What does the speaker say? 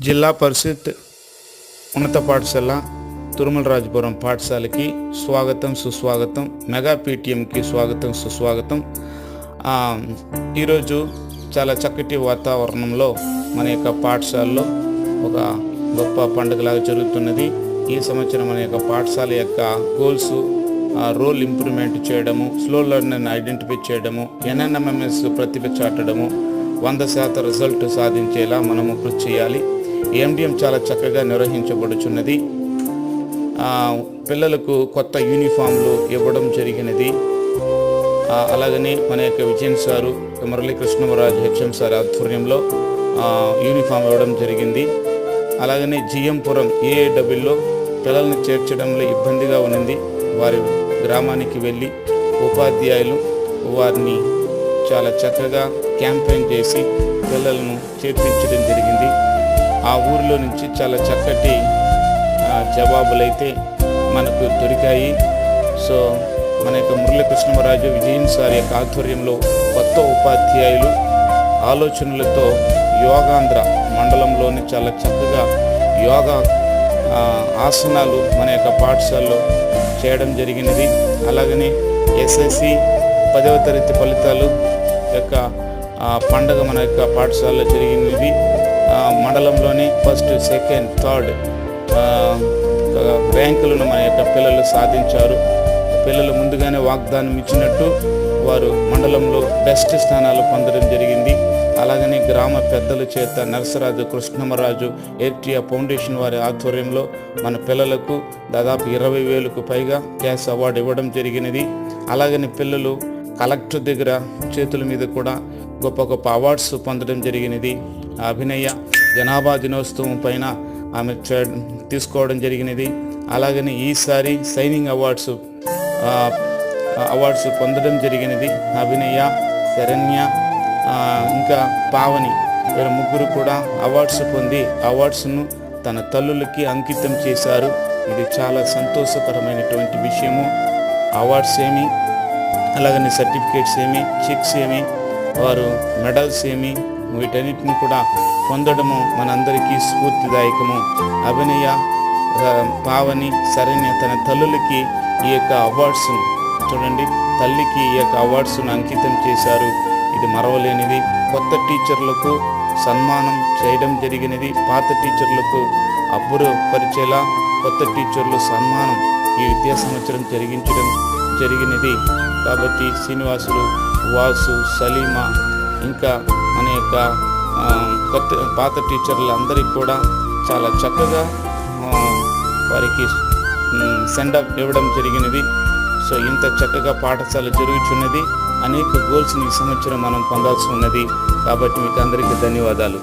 జిల్లా పరిషత్ ఉన్నత పాఠశాల తురుమలరాజపురం పాఠశాలకి స్వాగతం సుస్వాగతం. మెగా పీటీఎంకి స్వాగతం సుస్వాగతం. ఈరోజు చాలా చక్కటి వాతావరణంలో మన యొక్క పాఠశాలలో ఒక గొప్ప పండుగలాగా జరుగుతున్నది. ఈ సంవత్సరం మన యొక్క పాఠశాల యొక్క గోల్స్ రోల్ ఇంప్రూవ్మెంట్ చేయడము, స్లో లెర్నర్ని ఐడెంటిఫై చేయడము, ఎన్ఎన్ఎంఎంఎస్ ప్రతిభ చాటడము, 100% రిజల్ట్ సాధించేలా మనము కృషి చేయాలి. ఎండిఎం చాలా చక్కగా నిర్వహించబడుచున్నది. పిల్లలకు కొత్త యూనిఫామ్లు ఇవ్వడం జరిగినది. అలాగనే మన యొక్క Vijayan sir, Murali Krishna Raju HM sir ఆధ్వర్యంలో యూనిఫామ్ ఇవ్వడం జరిగింది. అలాగనే జిఎంపురం ఏఏడబ్ల్యూలో పిల్లల్ని చేర్చడంలో ఇబ్బందిగా ఉన్నది. వారి గ్రామానికి వెళ్ళి ఉపాధ్యాయులు వారిని చాలా చక్కగా క్యాంపెయిన్ చేసి పిల్లలను చేర్పించడం జరిగింది. ఆ ఊరిలో నుంచి చాలా చక్కటి జవాబులైతే మనకు దొరికాయి. సో మన యొక్క మురళీకృష్ణరాజు విజయన్ సార్ యొక్క ఆధ్వర్యంలో కొత్త ఉపాధ్యాయులు ఆలోచనలతో యోగాంధ్ర మండలంలోని చాలా చక్కగా యోగా ఆసనాలు మన యొక్క పాఠశాలలో చేయడం జరిగినది. అలాగనే ఎస్ఎస్సి 10వ తరగతి ఫలితాలు యొక్క పండగ మన యొక్క పాఠశాలలో జరిగినది. మండలంలోని ఫస్ట్, సెకండ్, థర్డ్ ర్యాంకులను మన యొక్క పిల్లలు సాధించారు. పిల్లలు ముందుగానే వాగ్దానం ఇచ్చినట్టు వారు మండలంలో బెస్ట్ స్థానాలు పొందడం జరిగింది. అలాగనే గ్రామ పెద్దల చేత నరసరాజు కృష్ణమరాజు ఏర్టియా ఫౌండేషన్ వారి ఆధ్వర్యంలో మన పిల్లలకు దాదాపు 20,000కు పైగా క్యాష్ అవార్డు ఇవ్వడం జరిగినది. అలాగనే పిల్లలు కలెక్టర్ దగ్గర చేతుల మీద కూడా గొప్ప గొప్ప అవార్డ్స్ పొందడం జరిగినది. అభినయ జనాభా దినోత్సవం పైన ఆమె తీసుకోవడం జరిగినది. అలాగనే ఈసారి సైనింగ్ అవార్డ్స్ పొందడం జరిగినది. అభినయ, శరణ్య, ఇంకా పావని వీరు ముగ్గురు కూడా అవార్డ్స్ పొంది అవార్డ్స్ను తన తల్లులకి అంకితం చేశారు. ఇది చాలా సంతోషకరమైనటువంటి విషయము. అవార్డ్స్ ఏమి, అలాగనే సర్టిఫికేట్స్ ఏమి, చెక్స్ ఏమి, వారు మెడల్స్ ఏమి, వీటన్నిటిని కూడా పొందడము మనందరికీ స్ఫూర్తిదాయకము. అభినయ, పావని, శరణ్య తన తల్లులకి ఈ యొక్క అవార్డ్స్ను చూడండి, తల్లికి ఈ యొక్క అవార్డ్స్ను అంకితం చేశారు. ఇది మరవలేనిది. కొత్త టీచర్లకు సన్మానం చేయడం జరిగినది. పాత టీచర్లకు అబ్బురపరిచేలా కొత్త టీచర్లు సన్మానం ఈ విద్యా సంవత్సరం జరిగినది. కాబట్టి శ్రీనివాసులు, వాసు, సలీమా, ఇంకా మన యొక్క పాత టీచర్లు అందరికీ కూడా చాలా చక్కగా వారికి సెండప్ ఇవ్వడం జరిగినది. సో ఇంత చక్కగా పాఠశాల జరుగుతున్నది. అనేక గోల్స్ని ఈ సంవత్సరం మనం పొందాల్సి ఉన్నది. కాబట్టి మీకు అందరికీ ధన్యవాదాలు.